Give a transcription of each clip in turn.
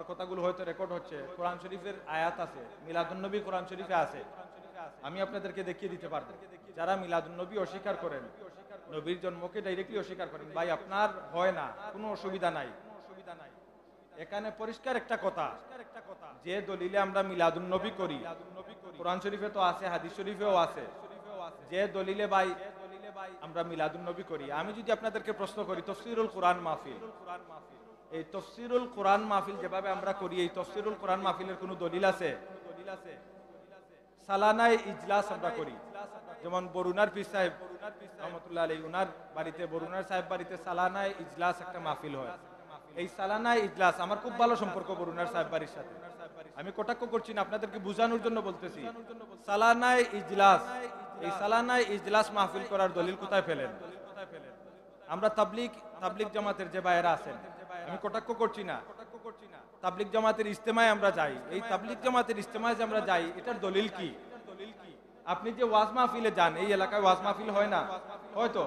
কথাগুলো হয়তো রেকর্ড হচ্ছে, কোরআন শরীফের আয়াত আছে, মিলাদুন্নবী কোরআন শরীফে আছে, আমি আপনাদেরকে দেখিয়ে দিতে পারবো। যারা মিলাদুন্নবী অস্বীকার করেন, নবীর জন্মকে ডাইরেক্টলি অস্বীকার করেন, ভাই আপনার হয় না, কোনো অসুবিধা নাই। এখানে পরিষ্কার একটা কথা, যে দলিলে আমরা মিলাদুন্নবী করি, কোরআন শরীফে তো আছে, হাদিস শরীফেও আছে, যে দলিলে ভাই আমরা মিলাদুন্নবী করি। আমি যদি আপনাদেরকে প্রশ্ন করি, তাফসীরুল কোরআন মাহফিল, এই তাফসীরুল কোরআন মাহফিল যেভাবে আমরা করি, এই তাফসীরুল কোরআন মাহফিলের কোনো দলিল আছে? সালানায় ইজলাস আমরা করি, যেমন বরুণার পীর সাহেব রহমতুল্লাহ আলাইহি, উনার বাড়িতে, বরুণার সাহেব বাড়িতে সালানায় ইজলাস একটা মাহফিল হয়। এই সালানায় ইজলাস, আমার খুব ভালো সম্পর্ক বরুণার সাহেব বাড়ির সাথে, আমি কটাক্ষ করছি না, আপনাদেরকে বোঝানোর জন্য বলতেছি। সালানায় ইজলাস, এই সালানায় ইজলাস মাহফিল করার দলিল কোথায় পেলেন? আমরা তাবলিগ জামাতের যে ভাইয়েরা আছেন, আমি কটাক্ষ করছি না, তাবলিগ জামাতের ইজতেমায় আমরা যাই, এই তাবলিগ জামাতের ইজতেমায় যে আমরা যাই, এটার দলিল কি? আপনি যে ওয়াজ মাহফিলে যান, এই এলাকায় ওয়াজ মাহফিল হয় না? হয়তো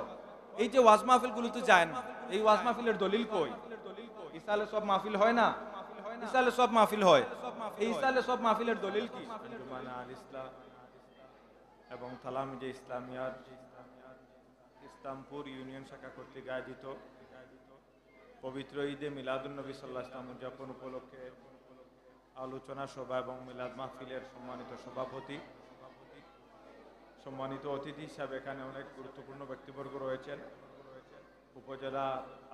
এই যে ওয়াজ মাহফিল গুলো তো যান, এই ওয়াজ মাহফিলের দলিল কই? ইসালে সব মাহফিল হয় না? ইসালে সব মাহফিল হয়, এই ইসালে সব মাহফিলের দলিল কি? আঞ্জুমান আল ইসলাম এবং তালামিজে ইসলামিয়ার ইসলামপুর ইউনিয়ন শাখা কর্তৃক আয়োজিত পবিত্র ঈদে মিলাদুন্নবী সাল্লাল্লাহু আলাইহি ওয়াসাল্লাম উদযাপন উপলক্ষে আলোচনা সভা এবং মিলাদ মাহফিলের সম্মানিত সভাপতি, সম্মানিত অতিথি হিসাবে এখানে অনেক গুরুত্বপূর্ণ ব্যক্তিবর্গ রয়েছেন। উপজেলা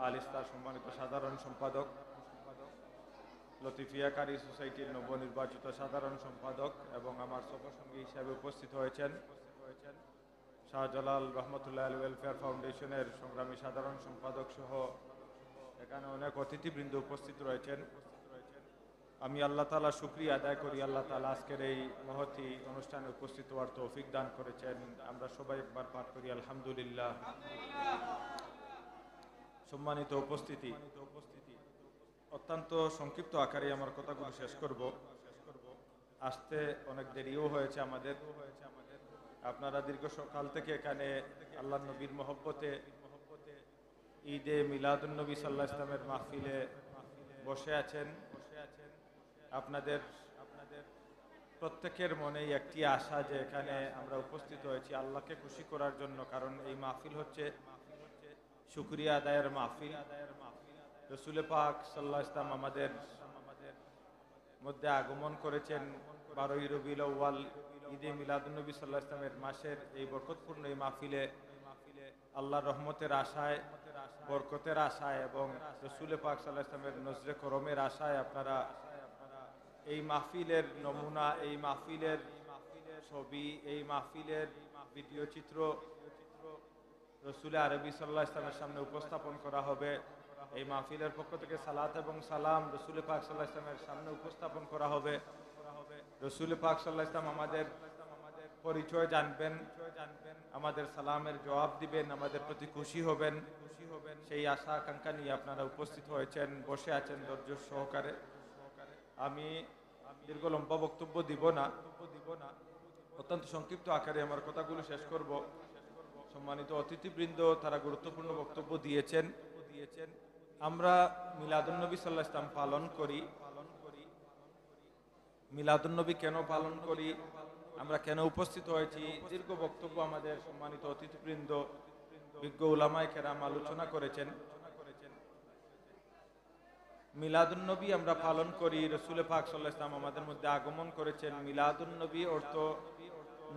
আল ইসলাম সম্মানিত সাধারণ সম্পাদক, লতিফিয়া কারি সোসাইটির নবনির্বাচিত সাধারণ সম্পাদক এবং আমার সফরসঙ্গী হিসাবে উপস্থিত হয়েছেন শাহজালাল রহমতুল্লাহ আলী ওয়েলফেয়ার ফাউন্ডেশনের সংগ্রামী সাধারণ সম্পাদক সহ এখানে অনেক অতিথিবৃন্দ উপস্থিত রয়েছেন। আমি আল্লাহ তাআলা শুকরিয়া আদায় করি, আল্লাহ তাআলা আজকের এই মহতী অনুষ্ঠানে উপস্থিত হওয়ার তৌফিক দান করেছেন। আমরা সবাই একবার পাঠ করি আলহামদুলিল্লাহ। সম্মানিত উপস্থিতি, অত্যন্ত সংক্ষিপ্ত আকারে আমার কথাগুলো শেষ করব। আসতে অনেক দেরিও হয়েছে আমাদের, আপনারা দীর্ঘ সকাল থেকে এখানে আল্লাহ নবীর মহব্বতে ঈদে মিলাদুন্নবী সাল্লাল্লাহু আলাইহি ওয়াসাল্লামের মাহফিলে বসে আছেন। আপনাদের প্রত্যেকের মনেই একটি আশা যে এখানে আমরা উপস্থিত হয়েছি আল্লাহকে খুশি করার জন্য, কারণ এই মাহফিল হচ্ছে শুকরিয়া আদায়ের মাহফিল। রাসূল পাক সাল্লাল্লাহু আলাইহি ওয়াসাল্লাম আমাদের মধ্যে আগমন করেছেন 12ই রবিউল আউয়াল ঈদে মিলাদুন্নবী সাল্লাল্লাহু আলাইহি ওয়াসাল্লামের মাসের এই বরকতপূর্ণ এই মাহফিলে আল্লাহর রহমতের আশায়, বরকতের আশায় এবং রাসূল পাক সাল্লাল্লাহু আলাইহি ওয়াসাল্লামের নজরে করমের আশায় আপনারা এই মাহফিলের নমুনা, এই মাহফিলের ছবি, এই মাহফিলের ভিডিও চিত্র রাসূল আরবি সাল্লাল্লাহু আলাইহি ওয়াসাল্লামের সামনে উপস্থাপন করা হবে। এই মাহফিলের পক্ষ থেকে সালাত এবং সালাম রাসূল পাক সাল্লাল্লাহু আলাইহি ওয়াসাল্লামের সামনে উপস্থাপন করা হবে। রাসূল পাক সাল্লাল্লাহু আলাইহি ওয়াসাল্লাম আমাদের পরিচয় জানবেন, আমাদের সালামের জবাব দিবেন, আমাদের প্রতি খুশি হবেন, সেই আশা আকাঙ্ক্ষা নিয়ে আপনারা উপস্থিত হয়েছেন, বসে আছেন ধৈর্য সহকারে। আমি দীর্ঘ লম্বা বক্তব্য দিব না, অত্যন্ত সংক্ষিপ্ত আকারে আমার কথাগুলো শেষ করব। সম্মানিত অতিথিবৃন্দ তারা গুরুত্বপূর্ণ বক্তব্য দিয়েছেন। আমরা মিলাদুন্নবী সাল্লাল্লাহু আলাইহি ওয়াসাল্লাম পালন করি। মিলাদুন্নবী কেন পালন করি, আমরা কেন উপস্থিত হয়েছি, দীর্ঘ বক্তব্য আমাদের সম্মানিত অতিথিবৃন্দ, বিজ্ঞ উলামায়ে কেরাম আলোচনা করেছেন। মিলাদুন্নবী আমরা পালন করি, রাসূল পাক সাল্লাল্লাহু আলাইহি ওয়াসাল্লাম আমাদের মধ্যে আগমন করেছেন। মিলাদুন্নবী অর্থ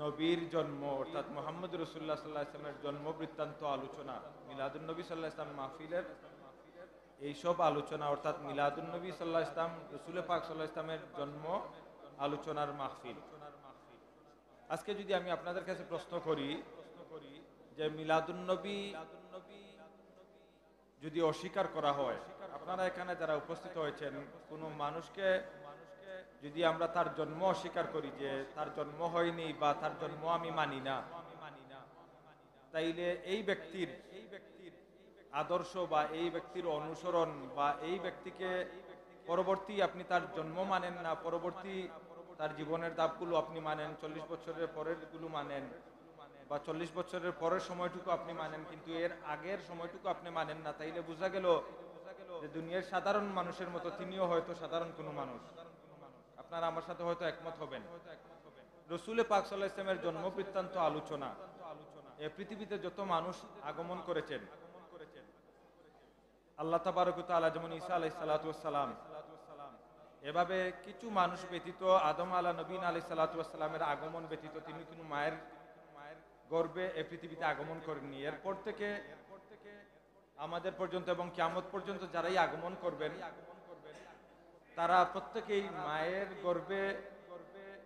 নবীর জন্ম, অর্থাৎ মুহাম্মদ রাসূলুল্লাহ সাল্লাল্লাহু আলাইহি ওয়াসাল্লামের জন্ম বৃত্তান্ত আলোচনা। মিলাদুন্নবী সাল্লাল্লাহু আলাইহি ওয়াসাল্লাম মাহফিলের এইসব আলোচনা, অর্থাৎ মিলাদুন্নবী সাল্লাল্লাহু আলাইহি ওয়াসাল্লাম, রাসূল পাক সাল্লাল্লাহু আলাইহি ওয়াসাল্লামের জন্ম আলোচনার মাহফিল। আজকে যদি আমি আপনাদের কাছে প্রশ্ন করি যে মিলাদুন্নবী যদি অস্বীকার করা হয়, আপনারা এখানে যারা উপস্থিত হয়েছেন, কোনো মানুষকে যদি আমরা তার জন্ম অস্বীকার করি, যে তার জন্ম হয়নি বা তার জন্ম আমি মানি না, তাইলে এই ব্যক্তির আদর্শ বা এই ব্যক্তির অনুসরণ বা এই ব্যক্তিকে পরবর্তী আপনি তার জন্ম মানেন না, পরবর্তী তার জীবনের ধাপগুলো আপনি মানেন, 40 বছরের পরের গুলো মানেন বা 40 বছরের পরের সময়টুকু আপনি মানেন, কিন্তু এর আগের সময়টুকু আপনি মানেন না, তাইলে বোঝা গেল যে দুনিয়ার সাধারণ মানুষের মতো তিনিও হয়তো সাধারণ কোনো মানুষ। আপনারা আমার সাথে হয়তো একমত হবেন। রসুল পাক সাল্লাল্লাহু আলাইহি ওয়াসাল্লামের জন্ম বৃত্তান্ত আলোচনা, এই পৃথিবীতে যত মানুষ আগমন করেছেন, আল্লাহ তাবারক ওয়া তাআলা যেমন ঈসা আলাইহিস সালাতু ওয়াস সালাম, এভাবে কিছু মানুষ ব্যতীত আদম আলা নবীন আলাইহিস সালাতু ওয়াস সালামের আগমন ব্যতীত তিনি কোনো মায়ের গর্ভে এই পৃথিবীতে আগমন করেননি। এরপর থেকে আমাদের পর্যন্ত এবং কিয়ামত পর্যন্ত যারাই আগমন করবেন, তারা প্রত্যেকেই মায়ের গর্ভে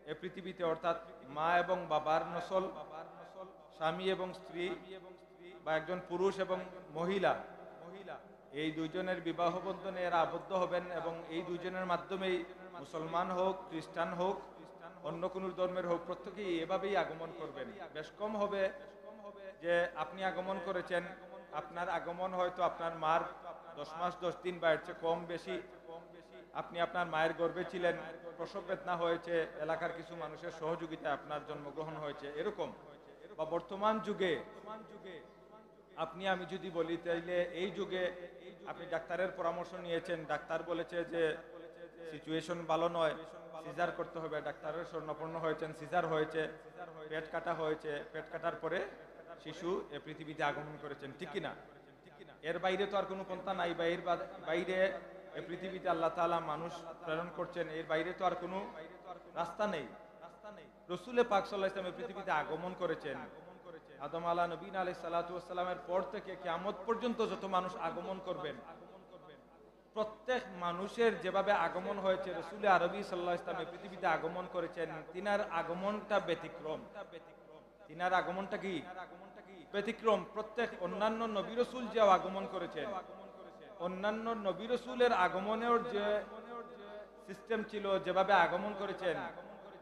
এই পৃথিবীতে, অর্থাৎ মা এবং বাবার নসল, স্বামী এবং স্ত্রী, বা একজন পুরুষ এবং মহিলা, এই দুইজনের বিবাহ বন্ধনে এরা আবদ্ধ হবেন এবং এই দুইজনের মাধ্যমেই মুসলমান হোক, খ্রিস্টান হোক, অন্য কোনো ধর্মের হোক, প্রত্যেকেই এভাবেই আগমন করবেন। বেশ কম হবে যে আপনি আগমন করেছেন, আপনার আগমন হয়তো আপনার মার 10 মাস 10 দিন বা এর চেয়ে কম বেশি, আপনি আপনার মায়ের গর্ভে ছিলেন, প্রসব বেদনা হয়েছে, এলাকার কিছু মানুষের সহযোগিতায় আপনার জন্মগ্রহণ হয়েছে, এরকম। বা বর্তমান যুগে আপনি আমি যদি বলি, তাইলে এই যুগে আপনি ডাক্তারের পরামর্শ নিয়েছেন, ডাক্তার বলেছে যে সিচুয়েশন ভালো নয়, সিজার করতে হবে, ডাক্তারের শরণাপন্ন হয়েছেন, সিজার হয়েছে, পেট কাটা হয়েছে, পেট কাটার পরে শিশু এ পৃথিবীতে আগমন করেছেন, ঠিক কিনা? এর বাইরে তো আর কোনো পন্থা নাই, বা এর বাইরে এ পৃথিবীতে আল্লাহ তাআলা মানুষ প্রেরণ করছেন, এর বাইরে তো আর কোনো রাস্তা নেই। রসুল পাক সাল্লাল্লাহু আলাইহি ওয়াসাল্লাম পৃথিবীতে আগমন করেছেন আদম আলা নবীন আলাইহিস সালাতু ওয়াস সালামের পর থেকে কিয়ামত পর্যন্ত যত মানুষ আগমন করবেন, প্রত্যেক মানুষের যেভাবে আগমন হয়েছে, রসুল আরবি সাল্লাল্লাহু আলাইহি ওয়াসাল্লাম পৃথিবীতে আগমন করেছেন, তিনার আগমনটা ব্যতিক্রম। তিনার আগমনটা কি ব্যতিক্রম? প্রত্যেক অন্যান্য নবী রসুল যে আগমন করেছেন, অন্যান্য নবী রসুলের আগমনের যে সিস্টেম ছিল, যেভাবে আগমন করেছেন,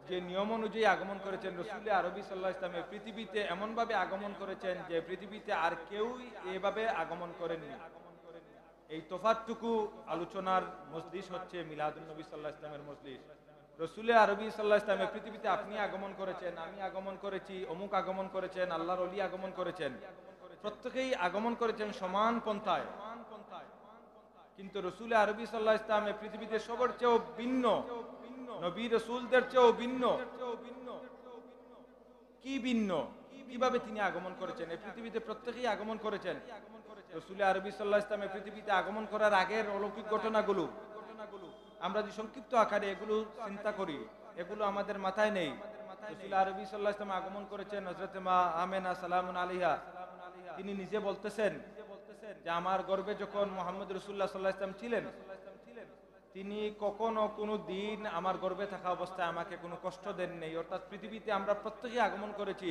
যে নিয়ম অনুযায়ী আগমন করেছেন, রসুল আরবি সাল্লাল্লাহু আলাইহি ওয়াসাল্লাম পৃথিবীতে এমনভাবে আগমন করেছেন যে পৃথিবীতে আর কেউই এভাবে আগমন করেননি। এই তফাৎটুকু আলোচনার মজলিস হচ্ছে মিলাদুন নবী সাল্লাল্লাহু আলাইহি ওয়াসাল্লামের মজলিস। রসুল আরবি সাল্লাল্লাহু আলাইহি ওয়াসাল্লাম পৃথিবীতে আপনি আগমন করেছেন, আমি আগমন করেছি, অমুক আগমন করেছেন, আল্লাহর ওলি আগমন করেছেন, প্রত্যেকেই আগমন করেছেন সমান পন্থায়। কিন্তু রসুল আরবি সাল্লাল্লাহু আলাইহি ওয়াসাল্লাম পৃথিবীতে সবার চেয়েও ভিন্ন, নবী রসুলদের চেয়েও ভিন্ন। কি ভিন্ন? কিভাবে তিনি আগমন করেছেন? এই পৃথিবীতে প্রত্যেকেই আগমন করেছেন। রসুল আরবি সাল্লাল্লাহু আলাইহি ওয়াসাল্লাম পৃথিবীতে আগমন করার আগের অলৌকিক ঘটনাগুলো আমরা যে সংক্ষিপ্ত আকারে এগুলো চিন্তা করি, এগুলো আমাদের মাথায় নেই। রসুল আরবি সাল্লাল্লাহু আলাইহি ওয়াসাল্লাম আগমন করেছেন হযরত মা আমেনা সালামুন আলাইহা, তিনি নিজে বলতেছেন যে আমার গর্ভে যখন মুহাম্মদ রাসূলুল্লাহ সাল্লাল্লাহু আলাইহি ওয়াসাল্লাম ছিলেন, তিনি কখনো কোনো দিন আমার গর্ভে থাকা অবস্থায় আমাকে কোনো কষ্ট দেন নেই। অর্থাৎ পৃথিবীতে আমরা প্রত্যেকেই আগমন করেছি,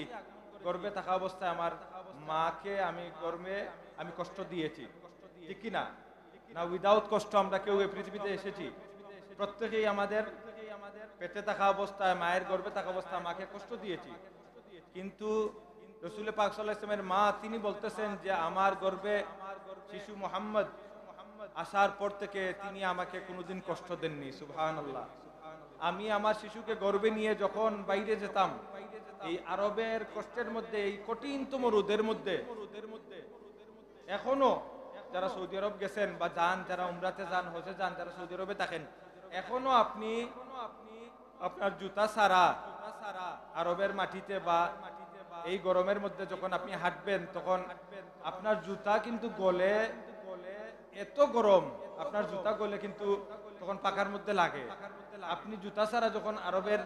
গর্ভে থাকা অবস্থায় আমার মাকে আমি কষ্ট দিয়েছি, ঠিক কিনা? না উইদাউট কষ্ট আমরা কেউ এই পৃথিবীতে এসেছি? প্রত্যেকেই আমাদের পেটে থাকা অবস্থায়, মায়ের গর্ভে থাকা অবস্থায় মাকে কষ্ট দিয়েছি। কিন্তু রসুল পাক সাল্লাল্লাহু আলাইহি ওয়াসাল্লামের মা তিনি বলতেছেন যে আমার গর্ভে শিশু মুহাম্মদ আসার পর থেকে তিনি আমাকে কোনোদিন কষ্ট দেননি। সুবহানাল্লাহ। আমি আমার শিশুকে গর্ভে নিয়ে যখন বাইরে যেতাম, এই আরবের কষ্টের মধ্যে, এই কঠিনতম রোদের মধ্যে, এখনো যারা সৌদি আরব গেছেন বা যান, যারা উমরাতে যান, হজে যান, যারা সৌদি আরবে থাকেন, এখনো আপনি আপনার জুতা ছাড়া আরবের মাটিতে বা এই গরমের মধ্যে যখন আপনি হাঁটবেন, তখন আপনার জুতা কিন্তু গলে, এত গরম আপনার জুতা গলে কিন্তু তখন পাকার মধ্যে লাগে। আপনি জুতা ছাড়া যখন আরবের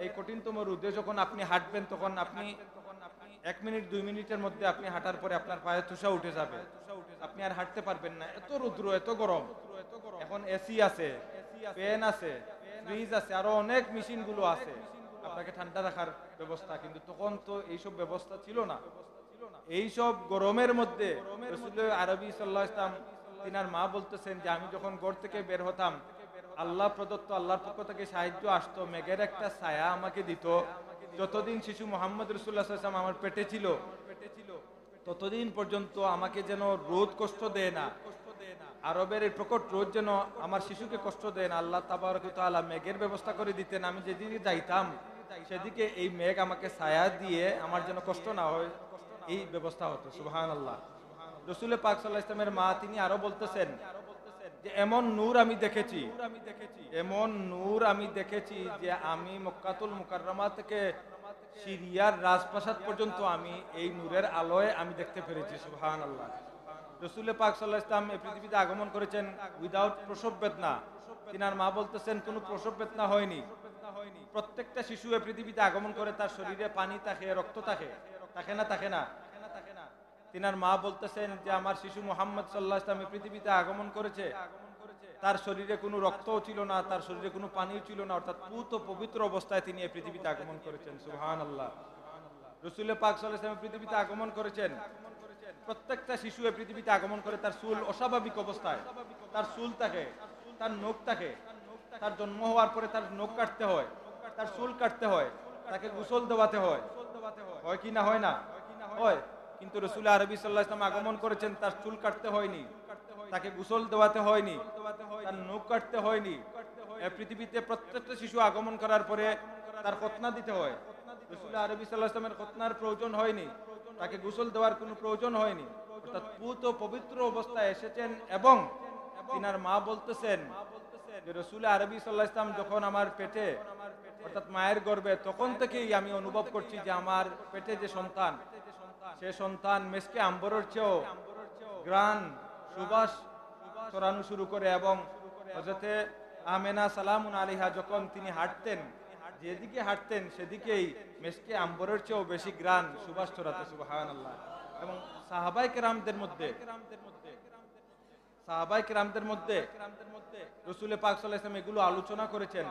এই কঠিনতম রোদে যখন আপনি হাঁটবেন, তখন আপনি 1 মিনিট 2 মিনিটের মধ্যে আপনি হাঁটার পরে আপনার পায়ে তুষা উঠে যাবে, আপনি আর হাঁটতে পারবেন না, এত রৌদ্র, এত গরম। এখন এসি আছে, ফ্যান আছে, ফ্রিজ আছে, আরো অনেক মেশিন গুলো আছে আপনাকে ঠান্ডা রাখার ব্যবস্থা, কিন্তু তখন তো এইসব ব্যবস্থা ছিল না। এইসব গরমের মধ্যে রাসূল আরবি সাল্লাল্লাহু আলাইহি ওয়াসাল্লাম তিনার মা বলতেছেন যে আমি যখন ঘর থেকে বের হতাম, আল্লাহ প্রদত্ত, আল্লাহর পক্ষ থেকে সাহায্য আসতো, মেঘের একটা ছায়া আমাকে দিত। যতদিন শিশু মুহাম্মদ রাসূলুল্লাহ সাল্লাল্লাহু আলাইহি ওয়াসাল্লাম আমার পেটে ছিল, ততদিন পর্যন্ত আমাকে যেন রোদ কষ্ট দেয় না, আরবের এই প্রকট রোদ যেন আমার শিশুকে কষ্ট দেয় না। আল্লাহ তাবারক ওয়া তাআলা মেঘের ব্যবস্থা করে দিতেন, আমি যেদিকে যাইতাম সেদিকে এই মেঘ আমাকে ছায়া দিয়ে আমার যেন কষ্ট না হয়, এই ব্যবস্থা হতো। সুবহানাল্লাহ। রাসূল পাক সাল্লাল্লাহু আলাইহি ওয়াসাল্লামের মা তিনি আরো বলতেছেন যে এমন নূর আমি দেখেছি, এমন নূর আমি দেখেছি যে আমি মক্কাতুল মুকাররমা থেকে সিরিয়ার রাজপ্রাসাদ পর্যন্ত আমি এই নূরের আলোয় আমি দেখতে পেরেছি। সুবহানাল্লাহ। রাসূল পাক সাল্লাল্লাহু আলাইহি ওয়াসাল্লাম এই পৃথিবীতে আগমন করেছেন উইদাউট প্রসব বেদনা। তিনার মা বলতেছেন কোনো প্রসব বেদনা হয়নি। প্রত্যেকটা শিশু এই পৃথিবীতে আগমন করে তার শরীরে পানি থাকে, রক্ত থাকে, থাকে না। তিনার মা বলতেছেন যে আমার শিশু মুহাম্মদ সাল্লাল্লাহু আলাইহি ওয়াসাল্লাম এই পৃথিবীতে আগমন করেছে, তার শরীরে কোনো রক্তও ছিল না, তার শরীরে কোনো পানিও ছিল না, অর্থাৎ পূত পবিত্র অবস্থায় তিনি এই পৃথিবীতে আগমন করেছেন। সুবহানাল্লাহ। রাসূল পাক সাল্লাল্লাহু আলাইহি ওয়াসাল্লাম পৃথিবীতে আগমন করেছেন, প্রত্যেকটা শিশু এই পৃথিবীতে আগমন করে তার চুল অস্বাভাবিক অবস্থায়, তার চুল থাকে, তার নখ থাকে, তার জন্ম হওয়ার পরে তার নখ কাটতে হয়, তার চুল কাটতে হয়, তাকে গোসল দেওয়াতে হয়, হয় কি না হয় না? হয়। কিন্তু রাসূল আরবি সাল্লাল্লাহু আলাইহি ওয়াসাল্লাম আগমন করেছেন, তার চুল কাটতে হয়নি, তাকে গোসল দেওয়াতে হয়নি, তার নখ কাটতে হয়নি। এই পৃথিবীতে প্রত্যেকটা শিশু আগমন করার পরে তার খতনা দিতে হয়। রাসূল আরবি সাল্লাল্লাহু আলাইহি ওয়াসাল্লামের খতনার প্রয়োজন হয়নি, তাকে গোসল দেওয়ার কোনো প্রয়োজন হয়নি, অর্থাৎ পূত পবিত্র অবস্থায় এসেছেন। এবং তিনার মা বলতেছেন যে রাসূল আরবি সাল্লাল্লাহু আলাইহি ওয়াসাল্লাম যখন আমার পেটে অর্থাৎ মায়ের গর্ভে, তখন থেকেই আমি অনুভব করছি যে আমার পেটে যে সন্তান, সে সন্তান মেসকে আম্বরের চেয়েও গ্রান সুবাস ছড়ানো শুরু করে। এবং হযরতে আমেনা সালামুন আলাইহা যখন তিনি হাঁটতেন, যেদিকে হাঁটতেন সেদিকেই মেসকে আম্বরের চেয়েও বেশি গ্রান সুবাস ছড়াতো। সুবহানাল্লাহ। এবং সাহাবায়ে কেরামদের মধ্যে রাসূল পাক সাল্লাল্লাহু আলাইহি ওয়াসাল্লাম এগুলো আলোচনা করেছেন।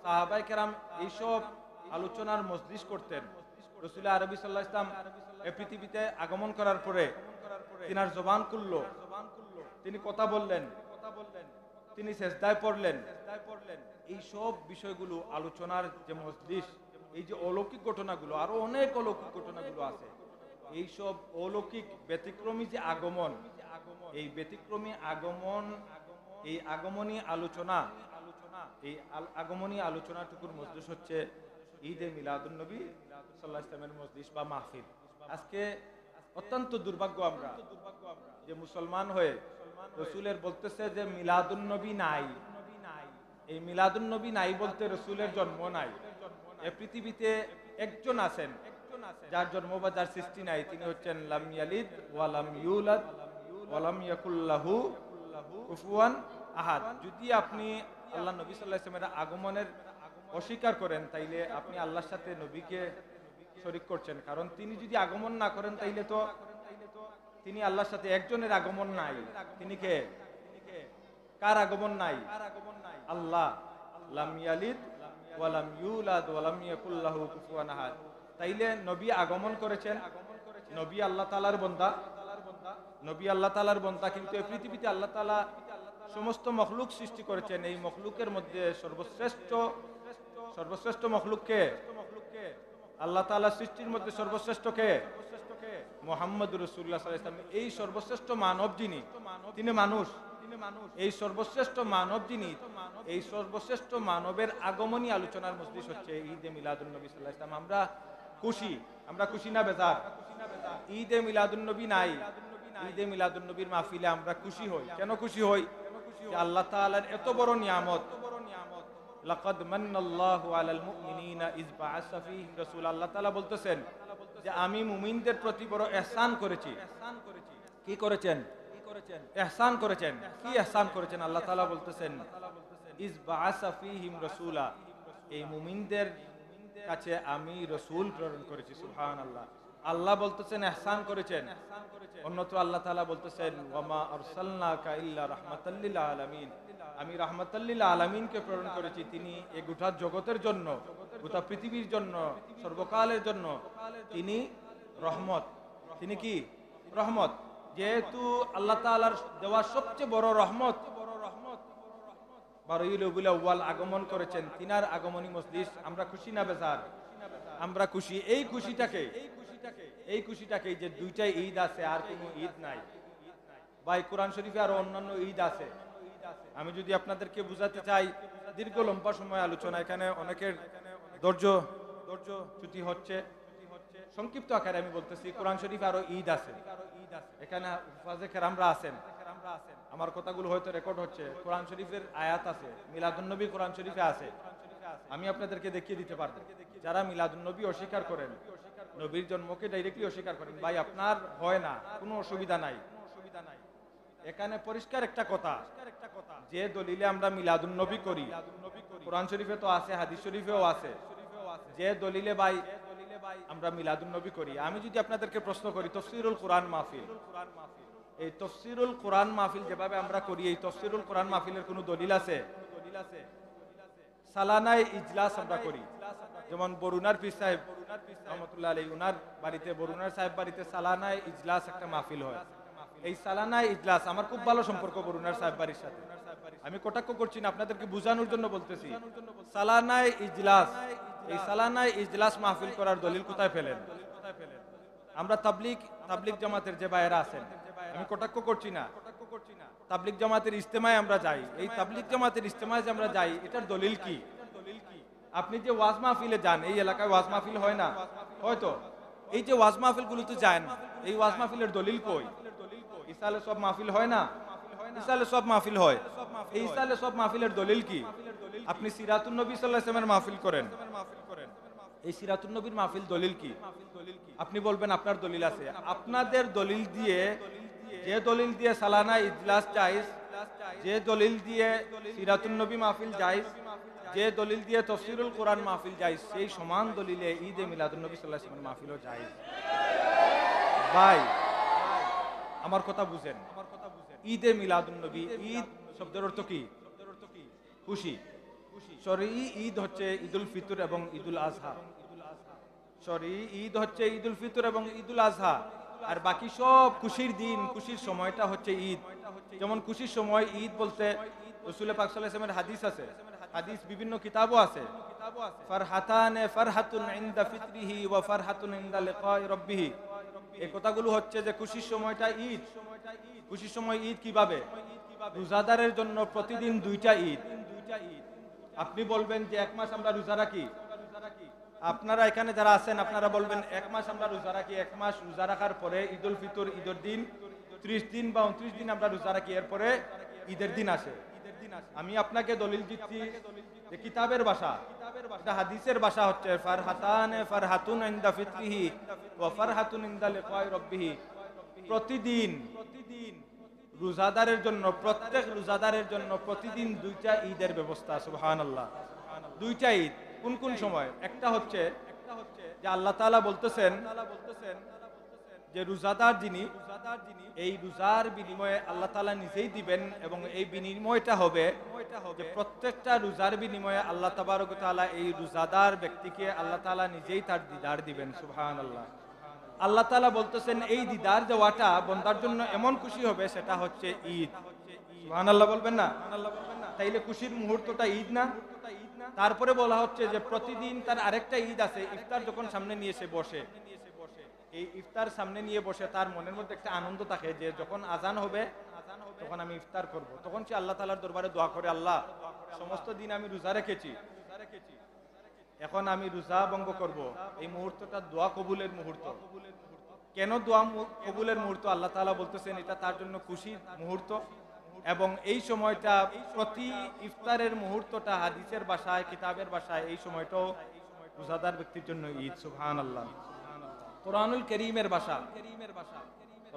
সাহাবায়ে কেরাম এইসব আলোচনার মজলিস করতেন। রাসূল আরবি সাল্লাল্লাহু আলাইহি ওয়াসাল্লাম এই পৃথিবীতে আগমন করার পরে তিনার জবান খুলল, তিনি কথা বললেন, তিনি সেজদায় পড়লেন। এই সব বিষয়গুলো আলোচনার যে মজলিস, এই যে অলৌকিক ঘটনাগুলো, আরো অনেক অলৌকিক ঘটনাগুলো আছে, এই সব অলৌকিক ব্যতিক্রমী যে আগমন, এই ব্যতিক্রমী আগমন, এই আগমনী আলোচনা, এই আগমনী আলোচনাটুকুর মজলিস হচ্ছে ঈদে মিলাদুন নবী সাল্লাল্লাহু আলাইহি ওয়াসাল্লামের মজলিস বা মাহফিল। আজকে অত্যন্ত দুর্ভাগ্য আমরা যে মুসলমান হয়ে রসুলের বলতেছে যে মিলাদুন নবী নাই। এই মিলাদুন নবী নাই বলতে রসুলের জন্ম নাই। এই পৃথিবীতে একজন আছেন যার জন্ম বা যার সৃষ্টি নাই, তিনি হচ্ছেন লাম ইয়ালিদ ওয়া লাম ইউলাদ ওয়া লাম ইয়াকুল লাহু কুফুয়ান আহাদ। যদি আপনি আল্লাহ নবী সাল্লাল্লাহু আলাইহি ওয়াসাল্লামের আগমনের অস্বীকার করেন, তাইলে আপনি আল্লাহর সাথে নবীকে শরীক করছেন। কারণ তিনি যদি আগমন না করেন, তাইলে তো তিনি আল্লাহর সাথে একজনের আগমন নাই। তিনি কে? কার আগমন নাই? আল্লাহ। লাম ইয়ালিদ ওয়া লাম ইউলাদ ওয়া লাম ইয়াকুল লাহু কুফুয়ান আহাদ। তাইলে নবী আগমন করেছেন, নবী আল্লাহ তাআলার বান্দা, নবী আল্লাহ তাআলার বান্দা। কিন্তু এই পৃথিবীতে আল্লাহ তাআলা সমস্ত মখলুক সৃষ্টি করেছেন। এই মখলুকের মধ্যে সর্বশ্রেষ্ঠ মখলুককে আল্লাহ তাআলা সৃষ্টির মধ্যে সর্বশ্রেষ্ঠকে মুহাম্মদুর রাসূলুল্লাহ সাল্লাল্লাহু আলাইহি ওয়াসাল্লাম। এই সর্বশ্রেষ্ঠ মানব যিনি, তিনি মানুষ। এই সর্বশ্রেষ্ঠ মানব যিনি, এই সর্বশ্রেষ্ঠ মানবের আগমনী আলোচনার মজলিস হচ্ছে ঈদে মিলাদুন নবী সাল্লাল্লাহু আলাইহি ওয়াসাল্লাম। আমরা খুশি না বেজার? ঈদে মিলাদুন নবী নাই, ঈদে মিলাদুন নবীর মাহফিলে আমরা খুশি হই। কেন খুশি হই? যে আল্লাহ তাআলার এত বড় নিয়ামত। লাকাদ মান্নাল্লাহু আলাল মুমিনিনা ইয বাআসা ফীহিম রাসূল। আল্লাহ তাআলা বলতেছেন যে আমি মুমিনদের প্রতি বড় ইহসান করেছি। কি করেছেন? ইহসান করেছেন। কি ইহসান করেছেন? আল্লাহ তাআলা বলতেছেন ইয বাআসা ফীহিম রাসূলা, এই মুমিনদের কাছে আমি রাসূল প্রেরণ করেছি। সুবহানাল্লাহ। আল্লাহ বলতেছেন ইহসান করেছেন। অন্যত্র আল্লাহ তাআলা বলতেছেন ওয়া মা আরসালনাকা ইল্লা রাহমাতাল লিল আলামিন, আমি রাহমাতাল লিল আলামিনকে প্রেরণ করেছি। তিনি এই গোটা জগতের জন্য, গোটা পৃথিবীর জন্য, সর্বকালের জন্য তিনি রহমত। তিনি কি? রহমত। যেহেতু আল্লাহ তাআলার দেওয়া সবচেয়ে বড় রহমত 12 রবিউল আউয়াল আগমন করেছেন, তিনার আগমনী মজলিস। আমরা খুশি না বেজার? আমরা খুশি। এই খুশিটাকে যে দুইটাই ঈদ আছে, আর কোনো ঈদ নাই ভাই। কোরআন শরীফে আরো অন্যান্য ঈদ আছে। আমি যদি আপনাদেরকে বুঝাতে চাই, দীর্ঘ লম্বা সময় আলোচনা, এখানে অনেকের ধৈর্য চ্যুতি হচ্ছে। সংক্ষিপ্ত আকারে আমি বলতেছি, কোরআন শরীফে আরো ঈদ আছে। এখানে হুফাজে কেরামরা আছেন, আমার কথাগুলো হয়তো রেকর্ড হচ্ছে। কোরআন শরীফের আয়াত আছে, মিলাদুন্নবী কোরআন শরীফে আছে, আমি আপনাদেরকে দেখিয়ে দিতে পারবো। যারা মিলাদুন্নবী অস্বীকার করেন, নবীর জন্মকে ডাইরেক্টলি অস্বীকার করেন, ভাই আপনার হয় না, কোনো অসুবিধা নাই। এখানে পরিষ্কার একটা কথা, যে দলিলে আমরা মিলাদুন্নবী করি, কোরআন শরীফে তো আছে, হাদিস শরীফেও আছে, যে দলিলে ভাই আমরা মিলাদুন্নবী করি। আমি যদি আপনাদেরকে প্রশ্ন করি, তাফসীরুল কোরআন মাহফিল, এই তাফসীরুল কোরআন মাহফিল যেভাবে আমরা করি, এই তাফসীরুল কোরআন মাহফিলের কোনো দলিল আছে? সালানায় ইজলাস আমরা করি, যেমন বরুণার পীর সাহেব রহমাতুল্লাহ আলাইহি, উনার বাড়িতে, বরুণার সাহেব বাড়িতে সালানায় ইজলাস একটা মাহফিল হয়। এই সালানায় ইজলাস, আমার খুব ভালো সম্পর্ক বরুণার সাহেব বাড়ির সাথে, আমি কটাক্ষ করছি না, আপনাদেরকে বোঝানোর জন্য বলতেছি। সালানায় ইজলাস, এই সালানায় ইজলাস মাহফিল করার দলিল কোথায় পেলেন? আমরা তাবলিগ জামাতের যে ভাইয়েরা আছেন, আমি কটাক্ষ করছি না, তাবলিগ জামাতের ইজতেমায় আমরা যাই, এই তাবলিগ জামাতের ইজতেমায় যে আমরা যাই, এটার দলিল কি? আপনি যে ওয়াজ মাহফিলে যান, এই এলাকায় ওয়াজ মাহফিল হয় না? হয়তো এই যে ওয়াজ মাহফিল গুলোতে যান, এই ওয়াজ মাহফিলের দলিল কই? ইসালে সব মাহফিল হয় না? ইসালে সব মাহফিল হয়, এই ইসালে সব মাহফিলের দলিল কি? আপনি সিরাতুন নবী সাল্লাল্লাহু আলাইহি ওয়াসাল্লামের মাহফিল করেন, এই সিরাতুন নবীর মাহফিল দলিল কি? আপনি বলবেন আপনার দলিল আছে। আপনাদের দলিল দিয়ে, যে দলিল দিয়ে সালানা ইজলাস জায়েজ, যে দলিল দিয়ে সিরাতুন নবী মাহফিল জায়েজ, যে দলিল দিয়ে তাফসীরুল কোরআন মাহফিল জায়েজ, সেই সমান দলিলে ঈদে মিলাদুন নবী সাল্লাল্লাহু আলাইহি ওয়াসাল্লামের মাহফিলও জায়েজ। ভাই আমার কথা বুঝেন, ঈদে মিলাদুন নবী, ঈদ শব্দের অর্থ কি? খুশি। শরঈ ঈদ হচ্ছে ঈদুল ফিতর এবং ঈদুল আজহা। শরঈ ঈদ হচ্ছে ঈদুল ফিতর এবং ঈদুল আজহা, আর বাকি সব খুশির দিন, খুশির সময়টা হচ্ছে ঈদ। যেমন খুশির সময় ঈদ বলতে রাসূল পাক সাল্লাল্লাহু আলাইহি ওয়াসাল্লামের হাদিস আছে, হাদিস বিভিন্ন কিতাবও আছে, ফারহাতানে ফারহাতুন ইনদা ফিতরিহি ওয়া ফারহাতুন ইনদা লিকাই রাব্বিহি। এই কথাগুলো হচ্ছে যে খুশির সময়টা ঈদ। খুশির সময় ঈদ কিভাবে? রোজাদারের জন্য প্রতিদিন দুইটা ঈদ। আপনি বলবেন যে এক মাস আমরা রোজা রাখি, আপনারা এখানে যারা আছেন আপনারা বলবেন এক মাস আমরা রোজা রাখি, এক মাস রোজা রাখার পরে ঈদুল ফিতর, ঈদের দিন 30 দিন বা 29 দিন আমরা রোজা রাখি, এরপরে ঈদের দিন আসে। আমি আপনাকে দলিল দিচ্ছি যে কিতাবের ভাষা, এটা হাদিসের ভাষা হচ্ছে ফারহাতানে ফারহাতুন ইনদা ফিতরিহি ওয়া ফারহাতুন ইনদা লিকাই রাব্বিহি। প্রতিদিন রোজাদারের জন্য, প্রত্যেক রোজাদারের জন্য প্রতিদিন দুইটা ঈদের ব্যবস্থা। সুবহানাল্লাহ, দুইটা ঈদ। কোন কোন সময়? একটা হচ্ছে যে আল্লাহ তাআলা বলতেছেন যে রোজাদার যিনি, এই রোজার বিনিময়ে আল্লাহ তাআলা নিজেই দিবেন, এবং এই বিনিময়টা হবে যে প্রত্যেকটা রোজার বিনিময়ে আল্লাহ তাবারক ওয়া তাআলা এই রোজাদার ব্যক্তিকে আল্লাহ তাআলা নিজেই তার দিদার দিবেন। সুবহানাল্লাহ। আল্লাহ তাআলা বলতেছেন এই দিদার দেওয়াটা বন্দার জন্য এমন খুশি হবে, সেটা হচ্ছে ঈদ। সুবহানাল্লাহ বলবেন না? তাইলে খুশির মুহূর্তটা ঈদ না? তারপরে বলা হচ্ছে যে প্রতিদিন তার আরেকটা ঈদ আছে, ইফতার যখন সামনে নিয়ে এসে বসে, এই ইফতার সামনে নিয়ে বসে তার মনের মধ্যে একটা আনন্দ থাকে যে যখন আজান হবে তখন আমি ইফতার করব। তখন সে আল্লাহ তাআলার দরবারে দোয়া করে, আল্লাহ সমস্ত দিন আমি রোজা রেখেছি, এখন আমি রোজা ভঙ্গ করব। এই মুহূর্তটা দোয়া কবুলের মুহূর্ত। কেন দোয়া কবুলের মুহূর্ত? আল্লাহ তাআলা বলতেছেন এটা তার জন্য খুশির মুহূর্ত, এবং এই সময়টা প্রতি ইফতারের মুহূর্তটা হাদিসের ভাষায়, কিতাবের ভাষায় এই সময়টাও রোজাদার ব্যক্তির জন্য ঈদ। সুবহানাল্লাহ। কোরআনুল কারীমের ভাষা,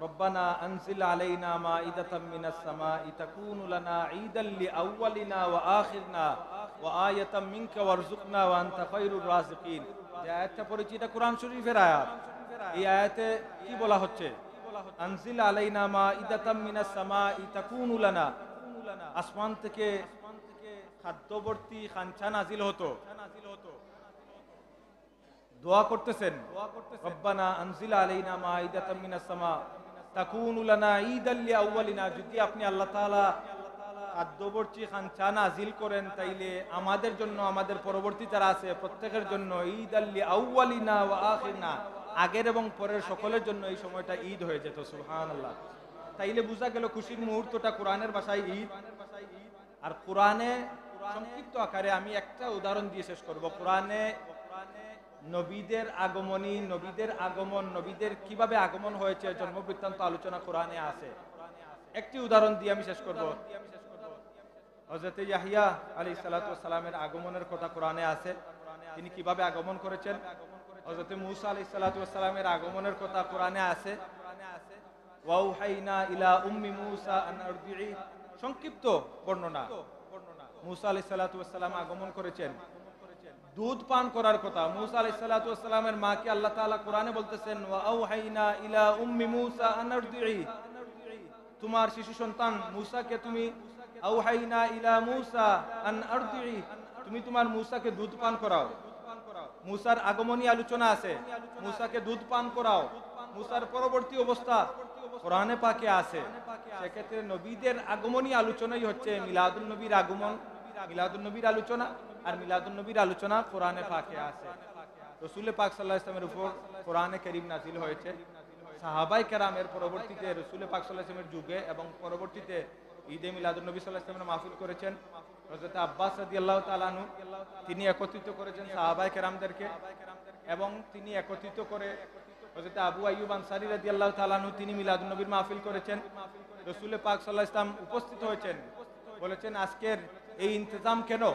রব্বানা আনজিল আলাইনা মাইদাতাম মিনাস সামাই তাকুনু লানা ঈদাল লিআউয়ালিনা ওয়া আখিরনা ওয়া আয়াতাম মিনকা ওয়ারযুকনা ওয়া আনতা খায়রুর রাযিকিন। যে আয়াতটা পড়েছি এটা কোরআন শরীফের আয়াত। এই আয়াতে কি বলা হচ্ছে? আনজিল আলাইনা মাইদাতাম মিনাস সামাই তাকুনু লানা, আসমান থেকে খাদ্যবর্তী খানচা নাজিল হতো। দোয়া করতেছেন, রব্বানা আনজিল আলাইনা মাইদাতাম মিনাস সামা তাকুনু লানা ঈদাল লিআউয়ালিনা। যদি আপনি আল্লাহ তাআলা খাদ্যবর্তী খানচা নাজিল করেন, তাইলে আমাদের জন্য, আমাদের পরবর্তী যারা আছে প্রত্যেকের জন্য ঈদাল লিআউয়ালিনা ওয়া আখিরনা, আগের এবং পরের সকলের জন্য এই সময়টা ঈদ হয়ে যেত। সুবহানাল্লাহ। তাইলে বোঝা গেল খুশির মুহূর্তটা কোরআনের ভাষায় ঈদ। আর কোরআনে সংক্ষিপ্ত আকারে আমি একটা উদাহরণ দিয়ে শেষ করব। কোরআনে নবীদের আগমনী, নবীদের আগমন, নবীদের কিভাবে আগমন হয়েছে জন্ম বৃত্তান্ত আলোচনা কোরআনে আছে। একটি উদাহরণ দিয়ে আমি শেষ করব। হযরত ইয়াহইয়া আলাইহিস সালাতু ওয়াস সালামের আগমনের কথা কোরআনে আছে। তিনি কিভাবে আগমন করেছেন। হযরত মূসা আলাইহিস সালাতু ওয়াস সালামের আগমনের কথা কোরআনে আছে। ওয়াউহাইনা ইলা উম্মি মূসা আন আরদিই, সংক্ষিপ্ত বর্ণনা। মূসা আলাইহিস সালাতু ওয়াস সালাম আগমন করেছেন, দুধ পান করার কথা। মূসা আলাইহিস সালাতু ওয়াস সালামের মাকে আল্লাহ তাআলা কোরআনে বলতেছেন ওয়াউহাইনা ইলা উম্মি মূসা আন আরদিই, তোমার শিশু সন্তান মূসাকে তুমি আউহাইনা ইলা মূসা আন আরদিই, তুমি তোমার মূসাকে দুধ পান করাও। মূসার আগমনী আলোচনা আছে, মূসাকে দুধ পান করাও। মূসার পরবর্তী অবস্থা কোরআনে পাকে আছে। সেক্ষেত্রে নবীদের আগমনী আলোচনাই হচ্ছে মিলাদুন নবীর আগমন, মিলাদুন নবীর আলোচনা। আর মিলাদুন নবীর আলোচনা কোরআনে পাকে আছে। রাসূল পাক সাল্লাল্লাহু আলাইহি ওয়াসাল্লামের উপর কোরআনে কারীম নাযিল হয়েছে। সাহাবায়ে কেরামের পরবর্তীতে রাসূল পাক সাল্লাল্লাহু আলাইহি ওয়াসাল্লামের যুগে এবং পরবর্তীতে ঈদে মিলাদুন নবী সাল্লাল্লাহু আলাইহি ওয়াসাল্লাম মাহফিল করেছেন। হযরত আব্বাস রাদিয়াল্লাহু তাআলা আনহু তিনি একত্রিত করেছেন সাহাবায়ে কেরামদেরকে, এবং তিনি একত্রিত করে হযরত আবু আইয়ুব আনসারী রাদিয়াল্লাহু তাআলা আনহু তিনি মিলাদুন নবীর মাহফিল করেছেন। রাসূল পাক সাল্লাল্লাহু আলাইহি ওয়াসাল্লাম উপস্থিত হয়েছেন, বলেছেন আজকের এই ইন্তজাম কেন?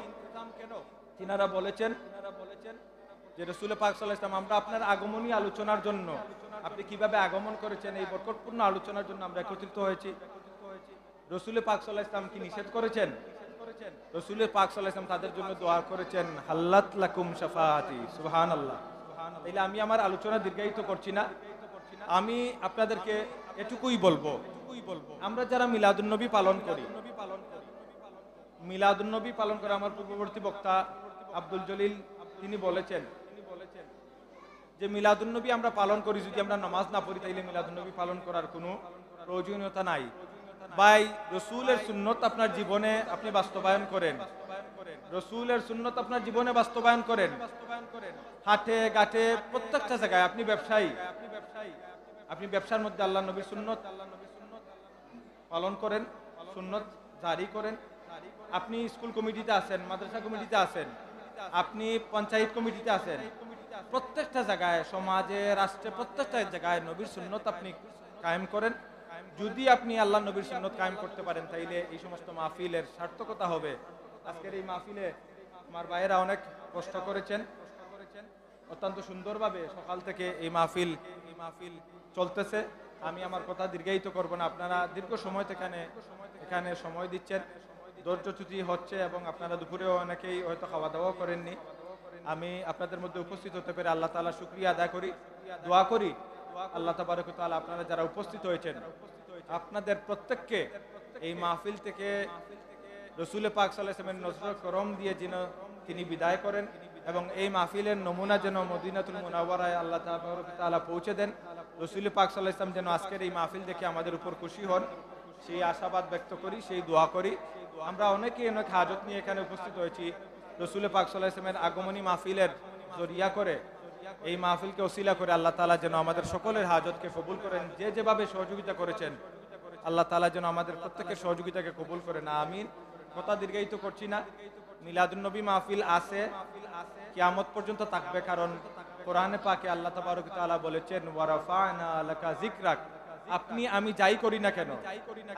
তিনারা বলেছেন যে রাসূল পাক সাল্লাল্লাহু আলাইহি ওয়াসাল্লাম আমরা আপনার আগমনী আলোচনার জন্য, আপনি কিভাবে আগমন করেছেন এই বরকতপূর্ণ আলোচনার জন্য আমরা একত্রিত হয়েছি। রাসূল পাক সাল্লাল্লাহু আলাইহি ওয়াসাল্লাম কি নিষেধ করেছেন? রাসূল পাক সাল্লাল্লাহু আলাইহি ওয়াসাল্লাম তাদের জন্য দোয়া করেছেন হাল্লাত লাকুম শাফাআতি, সুবহানাল্লাহ। তাইলে আমি আমার আলোচনা দীর্ঘায়িত করছি না, আমি আপনাদেরকে এটুকুই বলবো, আমরা যারা মিলাদুন নবী পালন করি, মিলাদুন নবী পালন করে আমার পূর্ববর্তী বক্তা আব্দুল জলিল তিনি বলেছেন যে মিলাদুন নবী আমরা পালন করি, যদি আমরা নামাজ না পড়ি তাইলে মিলাদুন নবী পালন করার কোনো প্রয়োজনীয়তা নাই। ভাই, রাসূলের সুন্নত আপনার জীবনে আপনি বাস্তবায়ন করেন, রাসূলের সুন্নত আপনার জীবনে বাস্তবায়ন করেন। হাটে ঘাটে প্রত্যেকটা জায়গায় আপনি ব্যবসায়ী, আপনি ব্যবসার মধ্যে আল্লাহ নবীর সুন্নত পালন করেন, সুন্নত জারি করেন। আপনি স্কুল কমিটিতে আছেন, মাদ্রাসা কমিটিতে আছেন, আপনি পঞ্চায়েত কমিটিতে আছেন, প্রত্যেকটা জায়গায় সমাজে রাষ্ট্রে প্রত্যেকটা জায়গায় নবীর সুন্নত আপনি কায়েম করেন। যদি আপনি আল্লাহ নবীর সুন্নত কায়েম করতে পারেন তাইলে এই সমস্ত মাহফিলের সার্থকতা হবে। আজকের এই মাহফিলে আমার ভাইয়েরা অনেক কষ্ট করেছেন, অত্যন্ত সুন্দরভাবে সকাল থেকে এই মাহফিল চলতেছে। আমি আমার কথা দীর্ঘায়িত করব না, আপনারা দীর্ঘ সময় থেকে এখানে সময় দিচ্ছেন, ধৈর্যচ্যুতি হচ্ছে এবং আপনারা দুপুরেও অনেকেই হয়তো খাওয়া দাওয়া করেননি। আমি আপনাদের মধ্যে উপস্থিত হতে পেরে আল্লাহ তাআলা শুকরিয়া আদায় করি, দোয়া করি আল্লাহ তাবারক ওয়া তাআলা আপনারা যারা উপস্থিত হয়েছেন আপনাদের প্রত্যেককে এই মাহফিল থেকে রাসূল পাক সাল্লাল্লাহু আলাইহি ওয়াসাল্লামের নজর করম দিয়ে যেন তিনি বিদায় করেন, এবং এই মাহফিলের নমুনা যেন মদিনাতুল মুনাওয়ারায় আল্লাহ তাবারক ওয়া তাআলা পৌঁছে দেন। রাসূল পাক সাল্লাল্লাহু আলাইহি ওয়াসাল্লাম যেন আজকের এই মাহফিল দেখে আমাদের উপর খুশি হন, সেই আশাবাদ ব্যক্ত করি, সেই দোয়া করি। আমরা অনেকেই অনেক হাজত নিয়ে এখানে উপস্থিত হয়েছি। রাসূল পাক সাল্লাল্লাহু আলাইহি ওয়াসাল্লামের আগমনী মাহফিলের জরিয়া করে, এই মাহফিলকে ওসিলা করে আল্লাহ তাআলা যেন আমাদের সকলের হাজতকে কবুল করেন। যে যেভাবে সহযোগিতা করেছেন আল্লাহ তাআলা যেন আমাদের প্রত্যেকের সহযোগিতাকে কবুল করেন, আমিন। কথা দীর্ঘায়িত করছি না, মিলাদুন নবী মাহফিল আছে, কিয়ামত পর্যন্ত থাকবে, কারণ কোরআনে পাকে আল্লাহ তাবারক ওয়া তাআলা বলেছেন ওয়ারাফা'না লাকা যিকরাক, আপনি আমি যাই করি না কেন,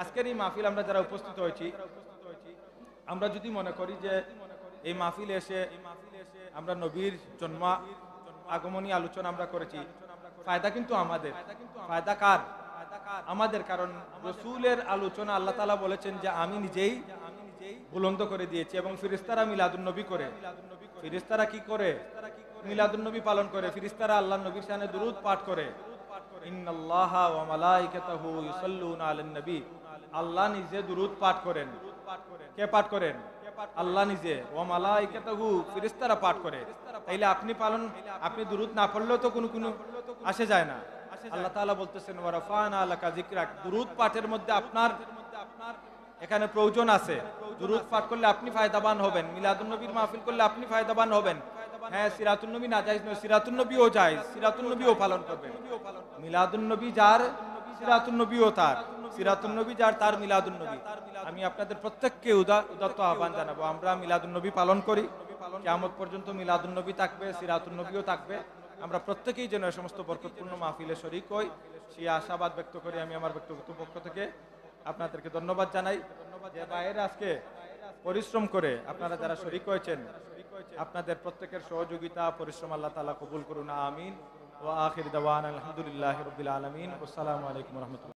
আজকের এই মাহফিল আমরা যারা উপস্থিত হয়েছি, আমরা যদি মনে করি যে এই মাহফিলে এসে আমরা নবীর জন্ম আগমনী আলোচনা আমরা করেছি, ফায়দা কিন্তু আমাদের, ফায়দা কার? আমাদের। কারণ রাসূলের আলোচনা আল্লাহ তাআলা বলেছেন যে আমি নিজেই বুলন্দ করে দিয়েছি, এবং ফেরেশতারা মিলাদুন নবী করে। ফেরেশতারা কি করে? মিলাদুন নবী পালন করে। ফেরেশতারা আল্লাহর নবীর শানে দুরূদ পাঠ করে। ইন্নাল্লাহা ওয়া মালাইকাতাহু ইউসাল্লুনা আলান নবী, আল্লাহ নিজে দুরূদ পাঠ করেন। কে পাঠ করেন? আল্লাহ নিজে। ওয়া মালাইকাতাহু, ফেরেশতারা পাঠ করে। তাইলে আপনি দুরূদ না পড়লেও তো কোনো আসে যায় না। আল্লাহ তাআলা বলতেছেন ওয়ারাফা'না লাকা যিকরাক, দুরূদ পাঠের মধ্যে আপনার এখানে প্রয়োজন আছে। দুরূদ পাঠ করলে আপনি ফায়দাবান হবেন, মিলাদুন নবীর মাহফিল করলে আপনি ফায়দাবান হবেন। হ্যাঁ, সিরাতুন নবী না জায়েজ নয়, সিরাতুন নবীও জায়েজ, সিরাতুন নবীও পালন করবেন। মিলাদুন নবী যার, সিরাতুন নবীও তার, সিরাতুন নবী যার, তার মিলাদুন নবী। আমি আপনাদের প্রত্যেককে উদাত্ত আহ্বান জানাবো, আমরা মিলাদুন নবী পালন করি, কিয়ামত পর্যন্ত মিলাদুন নবী থাকবে, সিরাতুন নবীও থাকবে। আমরা প্রত্যেকেই যেন এই সমস্ত বরকতপূর্ণ মাহফিলে শরীক হই, সেই আশাবাদ ব্যক্ত করে আমি আমার ব্যক্তিগত পক্ষ থেকে আপনাদেরকে ধন্যবাদ জানাই। যে ভাইয়েরা আজকে পরিশ্রম করে আপনারা যারা শরীক হয়েছেন, আপনাদের প্রত্যেকের সহযোগিতা পরিশ্রম আল্লাহ তাআলা কবুল করুন, আমিন। ওয়া আখির দাওয়ানা আলহামদুলিল্লাহি রাব্বিল আলামিন। আসসালামু আলাইকুম ওয়া রাহমাতুল্লাহ।